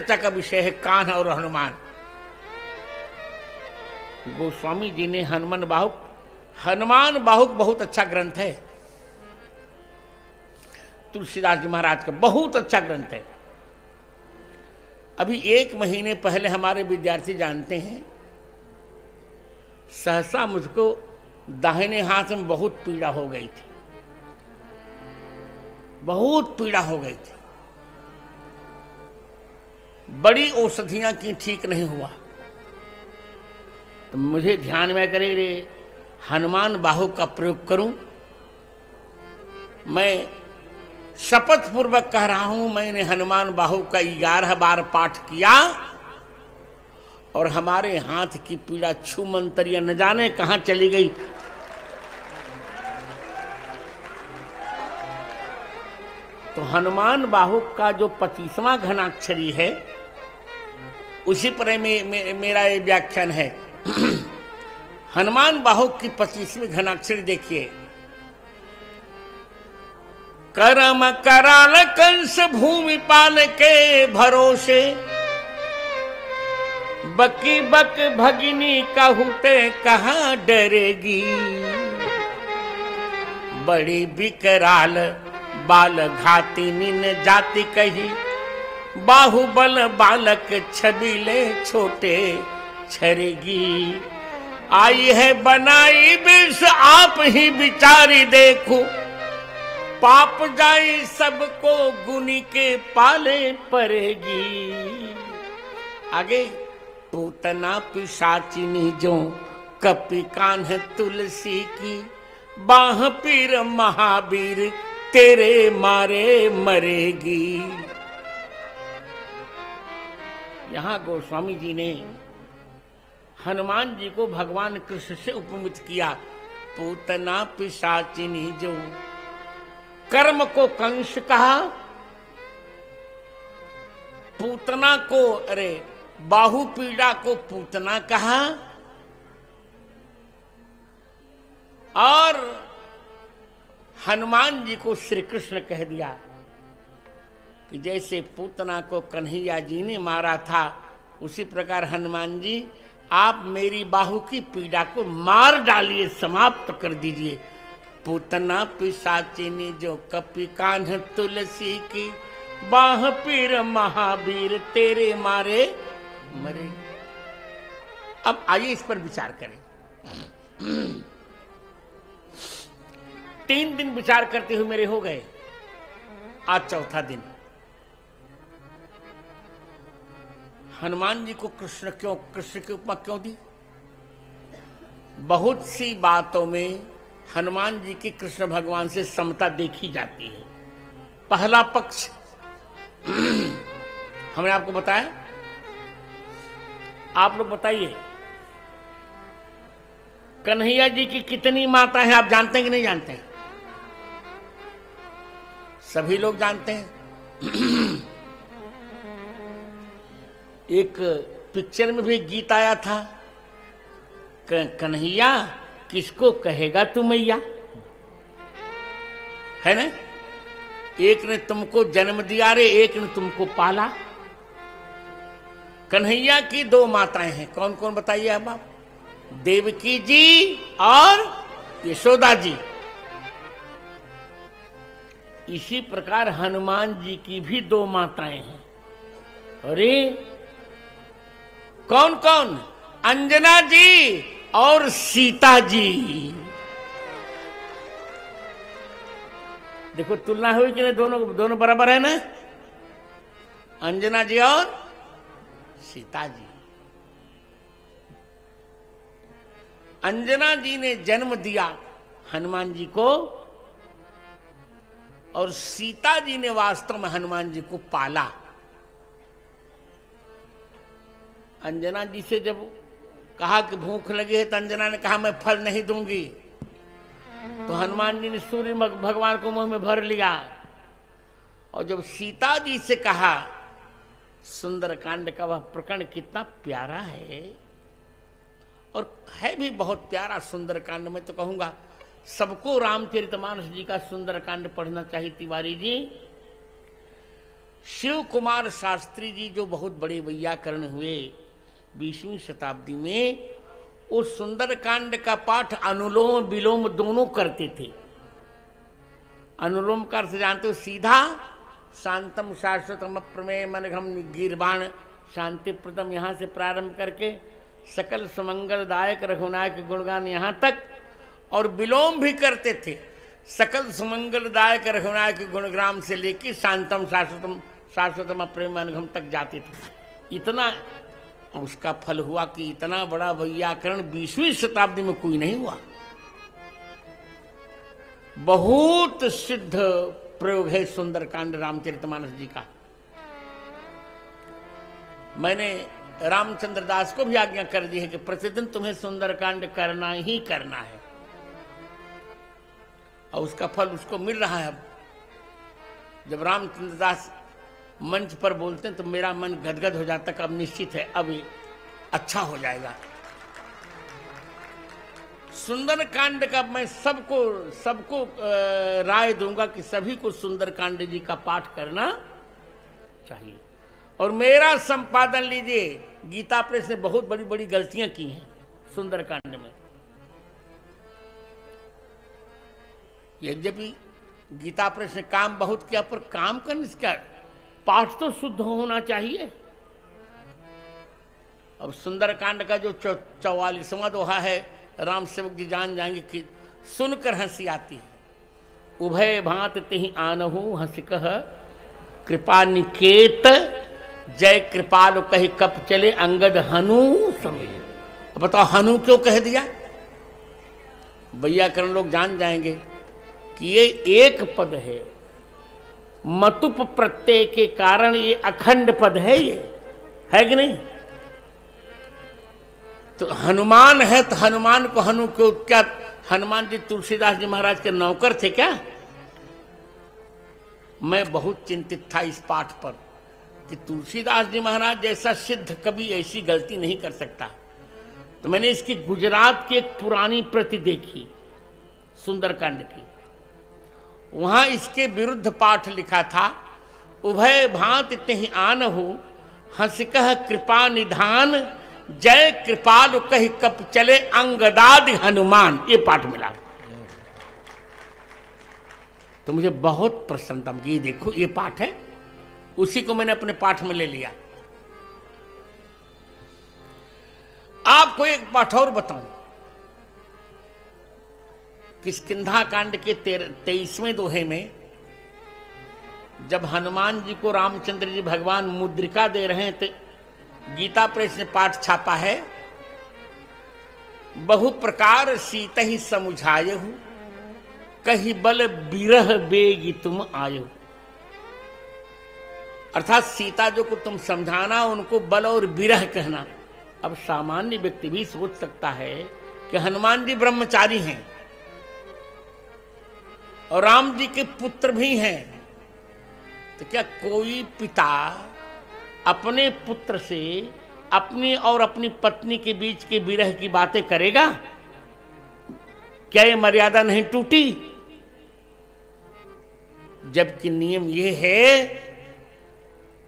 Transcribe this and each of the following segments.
चर्चा का विषय है कान्हा और हनुमान। गोस्वामी जी ने हनुमान बाहुक बहुत अच्छा ग्रंथ है, तुलसीदास जी महाराज का बहुत अच्छा ग्रंथ है। अभी 1 महीने पहले हमारे विद्यार्थी जानते हैं, सहसा मुझको दाहिने हाथ में बहुत पीड़ा हो गई थी, बहुत पीड़ा हो गई थी, बड़ी औषधियां की, ठीक नहीं हुआ। तो मुझे ध्यान में करे रे हनुमान बाहुक का प्रयोग करूं। मैं शपथ पूर्वक कह रहा हूं, मैंने हनुमान बाहुक का 11 बार पाठ किया और हमारे हाथ की पीड़ा छूमंतरिया न जाने कहां चली गई। तो हनुमान बाहुक का जो 25वां घनाक्षरी है, उसी पर मेरा ये व्याख्यान है। हनुमान बाहुक की 25वीं घनाक्षरी देखिए। करम कराल कंस भूमि पाल के भरोसे, बकी बक भगिनी कहूते कहां डरेगी। बड़ी विकराल बाल घातिनी न जाति कही, बाहुबल बालक छबीले छोटे छरेगी। आई है बनाई विष आप ही विचारी देखो, पाप जाई सबको गुनी के पाले पड़ेगी। आगे पूतना पिशाचिनी जो कपि कान्ह तुलसी की, बाह पीर महावीर तेरे मारे मरेगी। यहां गोस्वामी जी ने हनुमान जी को भगवान कृष्ण से उपमित किया। पूतना पिशाचिनी जो, कर्म को कंस कहा, पूतना को बाहु पीड़ा को पूतना कहा, और हनुमान जी को श्री कृष्ण कह दिया कि जैसे पूतना को कन्हैया जी ने मारा था, उसी प्रकार हनुमान जी आप मेरी बाहु की पीड़ा को मार डालिए, समाप्त कर दीजिए। पूतना पिशाचिनी जो कपि कान्ह तुलसी की, बाह पीर महावीर तेरे मारे मरे। अब आइए इस पर विचार करें। 3 दिन विचार करते हुए मेरे हो गए, आज चौथा दिन। हनुमान जी को कृष्ण की उपमा क्यों दी? बहुत सी बातों में हनुमान जी की कृष्ण भगवान से समता देखी जाती है। पहला पक्ष हमने आपको बताया, आप लोग बताइए कन्हैया जी की कितनी माता है? आप जानते हैं कि नहीं जानते हैं? सभी लोग जानते हैं। एक पिक्चर में भी गीत आया था, कन्हैया किसको कहेगा तू मैया, है ना? एक ने तुमको जन्म दिया रे, एक ने तुमको पाला। कन्हैया की 2 माताएं हैं, कौन कौन बताइए अब आप? देवकी जी और यशोदा जी। इसी प्रकार हनुमान जी की भी 2 माताएं हैं। अरे कौन कौन? अंजना जी और सीता जी। देखो तुलना हुई कि नहीं? दोनों बराबर है ना? अंजना जी और सीता जी। अंजना जी ने जन्म दिया हनुमान जी को, और सीता जी ने वास्तव में हनुमान जी को पाला। अंजना जी से जब कहा कि भूख लगी है, तो अंजना ने कहा मैं फल नहीं दूंगी। तो हनुमान जी ने सूर्य भगवान को मुंह में भर लिया। और जब सीता जी से कहा, सुंदरकांड का वह प्रकरण कितना प्यारा है, और है भी बहुत प्यारा सुंदरकांड। मैं तो कहूंगा सबको रामचरितमानस जी का सुंदरकांड पढ़ना चाहिए। तिवारी जी, शिव कुमार शास्त्री जी जो बहुत बड़े वैयाकरण हुए 20वीं शताब्दी में, उस सुंदरकांड का पाठ अनुलोम विलोम दोनों करते थे। अनुलोम का अर्थ जानते हो, सीधा शांतम शाश्वतम प्रमेय मनघम गीर्वाण शांति प्रदम, यहाँ से प्रारंभ करके सकल सुमंगलदायक रघुनायक गुणगान यहाँ तक, और विलोम भी करते थे। सकल सुमंगलदायक रघुनायक गुणग्राम से लेकर शांतम शाश्वतम प्रेम मनघम तक जाते थे। इतना उसका फल हुआ कि इतना बड़ा वैयाकरण 20वीं शताब्दी में कोई नहीं हुआ। बहुत सिद्ध प्रयोग है सुंदरकांड रामचरितमानस जी का। मैंने रामचंद्र दास को भी आज्ञा कर दी है कि प्रतिदिन तुम्हें सुंदरकांड करना ही करना है, और उसका फल उसको मिल रहा है। अब जब रामचंद्र दास मंच पर बोलते हैं तो मेरा मन गदगद हो जाता है, अब निश्चित है अब अच्छा हो जाएगा। सुंदरकांड का मैं सबको राय दूंगा कि सभी को सुंदरकांड जी का पाठ करना चाहिए। और मेरा संपादन लीजिए, गीता प्रेस ने बहुत बड़ी बड़ी गलतियां की हैं सुंदरकांड में। यद्यपि गीता प्रेस ने काम बहुत किया, पर काम करने से क्या, पाठ तो शुद्ध होना चाहिए। अब सुंदरकांड का जो 44वां दोहा है, राम सेवक जी जान जाएंगे कि सुनकर हंसी आती है। उभय भांत तिहि आनहु हंसिकह कृपा निकेत, जय कृपालु कहि कप चले अंगद हनु समेत। अब बताओ हनु क्यों कह दिया? वैयाकरण लोग जान जाएंगे कि ये एक पद है, मतुप प्रत्यय के कारण ये अखंड पद है, ये है कि नहीं? तो हनुमान है तो हनुमान को हनु क्यों? क्या हनुमान जी तुलसीदास जी महाराज के नौकर थे क्या? मैं बहुत चिंतित था इस पाठ पर कि तुलसीदास जी महाराज जैसा सिद्ध कभी ऐसी गलती नहीं कर सकता। तो मैंने इसकी गुजरात की एक पुरानी प्रति देखी सुंदरकांड की, वहां इसके विरुद्ध पाठ लिखा था, उभय भांति तिहि आनहु हंसिकह कृपा निधान, जय कृपालु कहि कप चले अंगदादि हनुमान। ये पाठ मिला तो मुझे बहुत प्रसन्नता। ये देखो ये पाठ है, उसी को मैंने अपने पाठ में ले लिया। आपको एक पाठ और बताऊं, किष्किंधा कांड के 23वें दोहे में जब हनुमान जी को रामचंद्र जी भगवान मुद्रिका दे रहे हैं, तो गीता प्रेस ने पाठ छापा है, बहु प्रकार सीत ही समुझायहु, कही बल बिरह बेगी तुम आयो। अर्थात सीता जो को तुम समझाना, उनको बल और बिरह कहना। अब सामान्य व्यक्ति भी सोच सकता है कि हनुमान जी ब्रह्मचारी हैं और राम जी के पुत्र भी हैं, तो क्या कोई पिता अपने पुत्र से अपनी और अपनी पत्नी के बीच के विरह की बातें करेगा? क्या ये मर्यादा नहीं टूटी? जबकि नियम ये है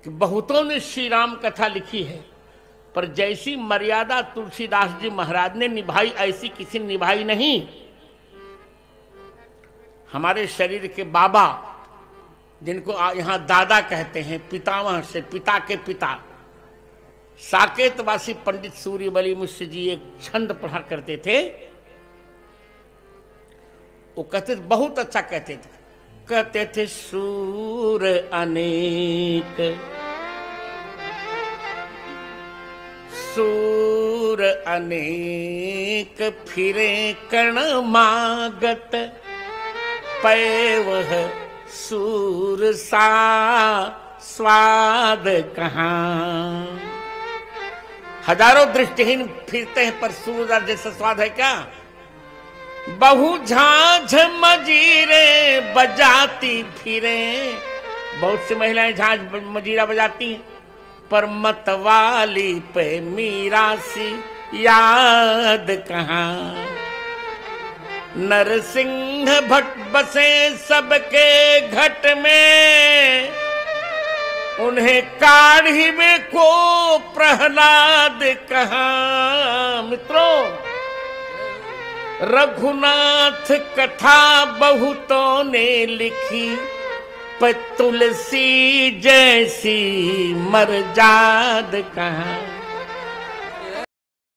कि बहुतों ने श्री राम कथा लिखी है, पर जैसी मर्यादा तुलसीदास जी महाराज ने निभाई ऐसी किसी ने निभाई नहीं। हमारे शरीर के बाबा, जिनको यहां दादा कहते हैं, पितामह से पिता के पिता, साकेतवासी पंडित सूर्यबली मिश्र जी एक छंद पढ़ा करते थे। वो कहते थे, बहुत अच्छा कहते थे, सूर अनेक, सूर अनेक फिरे कण मागत, पैवह सूर सा स्वाद कहाँ। हजारों दृष्टिहीन फिरते हैं पर सूर जैसा स्वाद है क्या? बहु झांझ मजीरे बजाती फिरे, बहुत सी महिलाएं झांझ मजीरा बजाती हैं, पर मतवाली पे मीरा सी याद कहाँ। नरसिंह भट्ट बसे सबके घट में, उन्हें काढ़ी में को प्रहलाद कहा। मित्रों, रघुनाथ कथा बहुतों ने लिखी, पर तुलसी जैसी मर्जाद कहाँ।